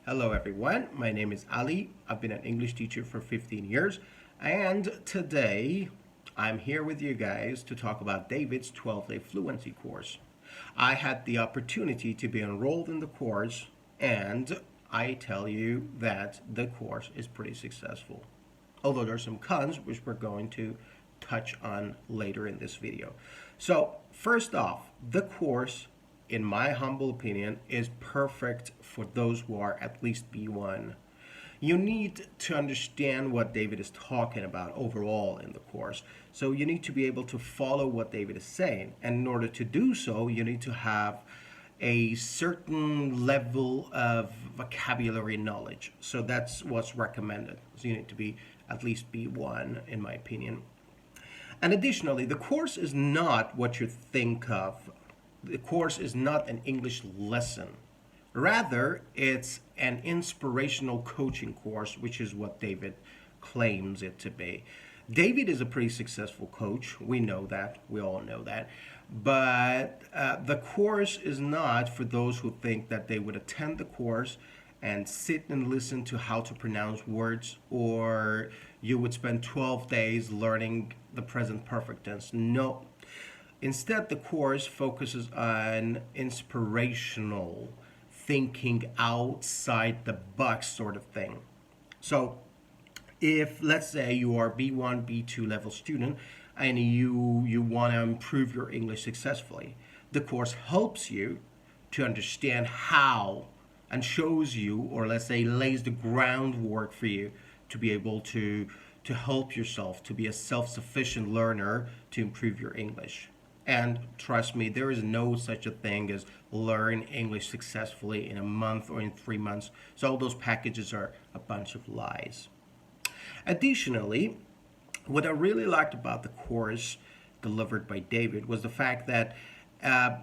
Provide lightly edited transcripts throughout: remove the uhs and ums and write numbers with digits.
Hello everyone, my name is Ali. I've been an English teacher for 15 years and today I'm here with you guys to talk about David's 12-day fluency course. I had the opportunity to be enrolled in the course and I tell you that the course is pretty successful. Although there's some cons which we're going to touch on later in this video. So first off, the course in my humble opinion, is perfect for those who are at least B1. You need to understand what David is talking about overall in the course. So you need to be able to follow what David is saying. And in order to do so, you need to have a certain level of vocabulary knowledge. So that's what's recommended. So you need to be at least B1, in my opinion. And additionally, the course is not what you think of. The course is not an English lesson. Rather, it's an inspirational coaching course, which is what David claims it to be. David is a pretty successful coach. We know that. We all know that. But the course is not for those who think that they would attend the course and sit and listen to how to pronounce words, or you would spend 12 days learning the present perfect tense. No. Instead, the course focuses on inspirational thinking outside the box sort of thing. So if, let's say, you are B1, B2 level student and you want to improve your English successfully, the course helps you to understand how and shows you, or let's say lays the groundwork for you to be able to help yourself to be a self-sufficient learner to improve your English. And trust me, there is no such a thing as learn English successfully in a month or in 3 months. So all those packages are a bunch of lies. Additionally, what I really liked about the course delivered by David was the fact that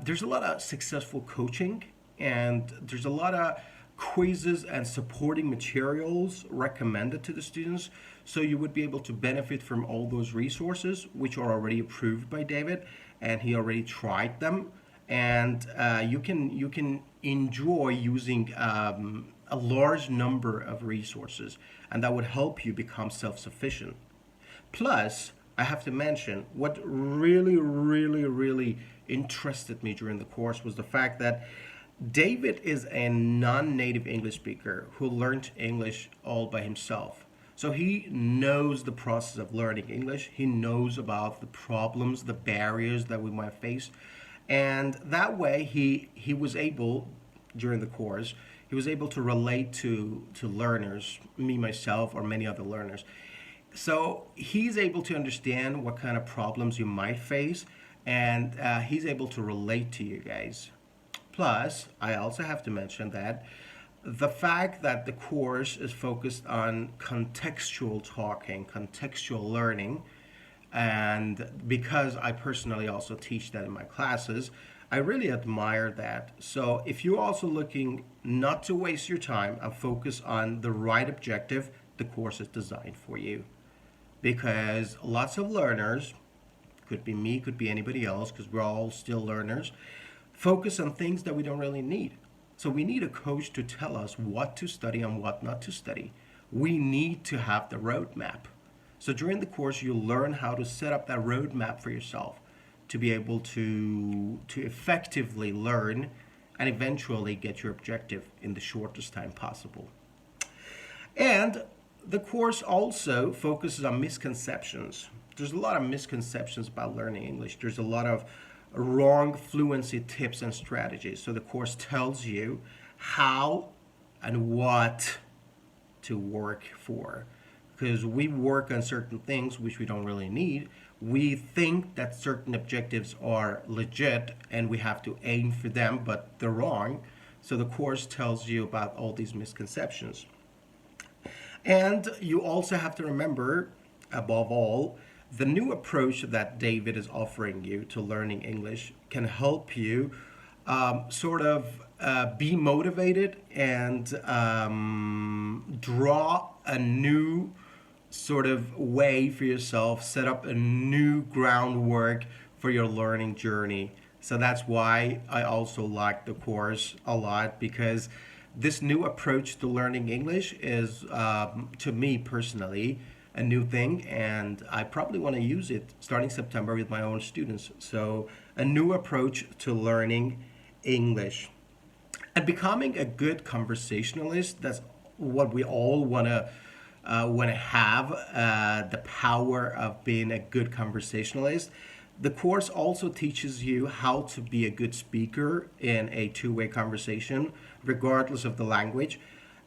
there's a lot of successful coaching and there's a lot of quizzes and supporting materials recommended to the students, so you would be able to benefit from all those resources which are already approved by David and he already tried them, and you can enjoy using a large number of resources, and that would help you become self-sufficient. Plus, I have to mention what really interested me during the course was the fact that David is a non-native English speaker who learned English all by himself. So he knows the process of learning English. He knows about the problems, the barriers that we might face. And that way he was able, during the course, he was able to relate to learners, me, myself, or many other learners. So he's able to understand what kind of problems you might face, and he's able to relate to you guys. Plus, I also have to mention that the fact that the course is focused on contextual talking, contextual learning, and because I personally also teach that in my classes, I really admire that. So if you're also looking not to waste your time and focus on the right objective, the course is designed for you. Because lots of learners, could be me, could be anybody else, because we're all still learners, focus on things that we don't really need. So we need a coach to tell us what to study and what not to study. We need to have the roadmap. So during the course, you'll learn how to set up that roadmap for yourself to be able to effectively learn and eventually get your objective in the shortest time possible. And the course also focuses on misconceptions. There's a lot of misconceptions about learning English. There's a lot of wrong fluency tips and strategies. So the course tells you how and what to work for. Because we work on certain things which we don't really need. We think that certain objectives are legit and we have to aim for them, but they're wrong. So the course tells you about all these misconceptions. And you also have to remember, above all, the new approach that David is offering you to learning English can help you be motivated and draw a new sort of way for yourself, set up a new groundwork for your learning journey. So that's why I also like the course a lot, because This new approach to learning English is, to me personally, a new thing, and I probably want to use it starting September with my own students. So, a new approach to learning English. And becoming a good conversationalist, that's what we all want to have, the power of being a good conversationalist. The course also teaches you how to be a good speaker in a two-way conversation, regardless of the language.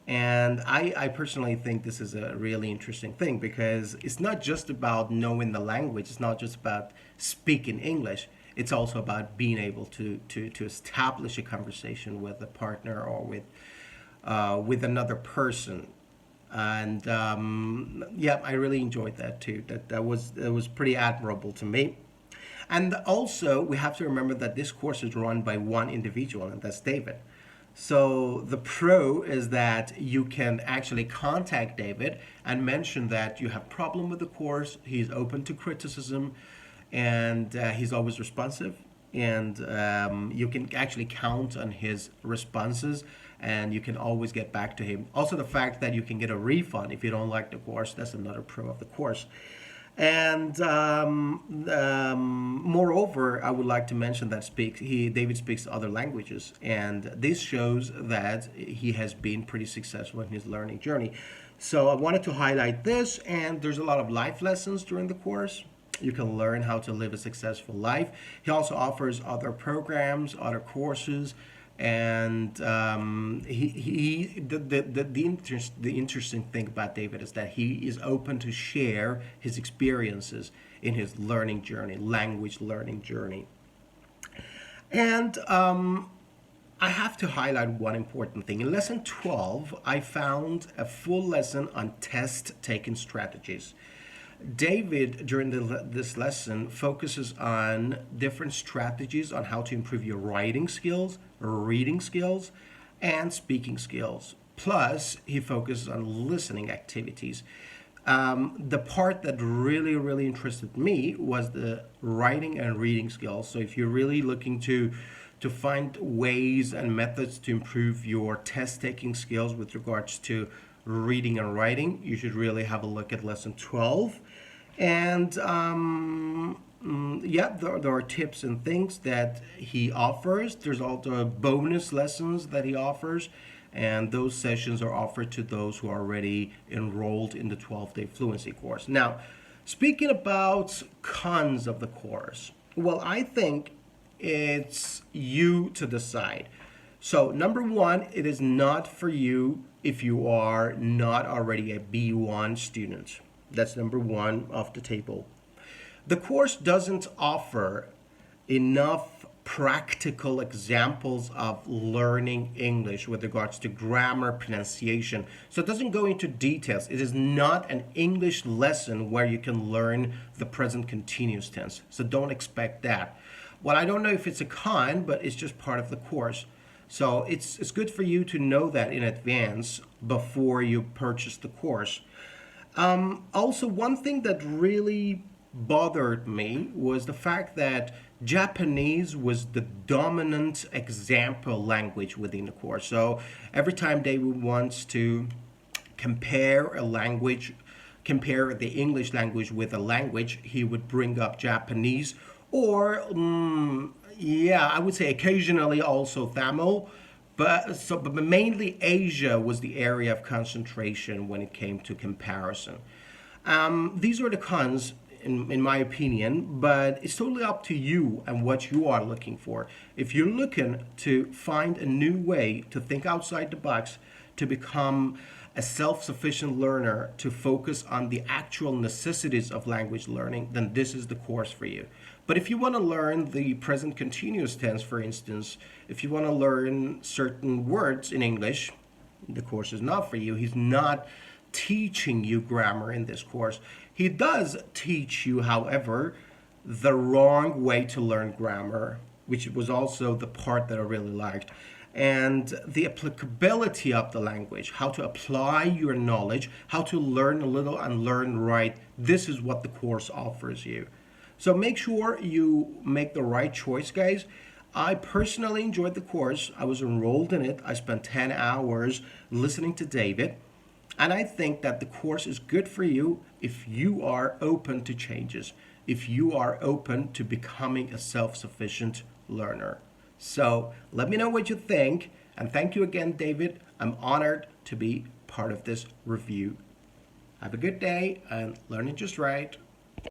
And I personally think this is a really interesting thing because it's not just about knowing the language, it's not just about speaking English, it's also about being able to establish a conversation with a partner or with another person. And yeah, I really enjoyed that too. That was pretty admirable to me. And also, we have to remember that this course is run by one individual, and that's David. So the pro is that you can actually contact David and mention that you have problem with the course. He's open to criticism, and he's always responsive. And you can actually count on his responses, and you can always get back to him. Also, the fact that you can get a refund if you don't like the course, that's another pro of the course. And moreover, I would like to mention that David speaks other languages, and this shows that he has been pretty successful in his learning journey. So I wanted to highlight this, and there's a lot of life lessons during the course. You can learn how to live a successful life. He also offers other programs, other courses, and the interesting thing about David is that he is open to share his experiences in his learning journey, language learning journey. And I have to highlight one important thing. In lesson 12, I found a full lesson on test-taking strategies. David, during this lesson, focuses on different strategies on how to improve your writing skills, reading skills, and speaking skills. Plus, he focuses on listening activities. The part that really, really interested me was the writing and reading skills. So if you're really looking to find ways and methods to improve your test-taking skills with regards to reading and writing, you should really have a look at lesson 12. And yeah, there are tips and things that he offers. There's also bonus lessons that he offers, and those sessions are offered to those who are already enrolled in the 12-day fluency course. Now, speaking about cons of the course, well, I think it's you to decide. So, number one, it is not for you if you are not already a B1 student. That's number one off the table. The course doesn't offer enough practical examples of learning English with regards to grammar, pronunciation. So it doesn't go into details. It is not an English lesson where you can learn the present continuous tense. So don't expect that. Well, I don't know if it's a con, but it's just part of the course. So it's good for you to know that in advance before you purchase the course. Also, one thing that really bothered me was the fact that Japanese was the dominant example language within the course. So every time David wants to compare a language, compare the English language with a language, he would bring up Japanese or, yeah, I would say occasionally also Tamil. But mainly Asia was the area of concentration when it came to comparison. These are the cons, in my opinion, but it's totally up to you and what you are looking for. If you're looking to find a new way to think outside the box, to become a self-sufficient learner, to focus on the actual necessities of language learning, then this is the course for you. But if you want to learn the present continuous tense, for instance, if you want to learn certain words in English, the course is not for you. He's not teaching you grammar in this course. He does teach you, however, the wrong way to learn grammar, which was also the part that I really liked. And the applicability of the language, how to apply your knowledge, how to learn a little and learn right. This is what the course offers you. So make sure you make the right choice, guys. I personally enjoyed the course. I was enrolled in it. I spent 10 hours listening to David. And I think that the course is good for you if you are open to changes, if you are open to becoming a self-sufficient learner. So let me know what you think. And thank you again, David. I'm honored to be part of this review. Have a good day and learn it just right.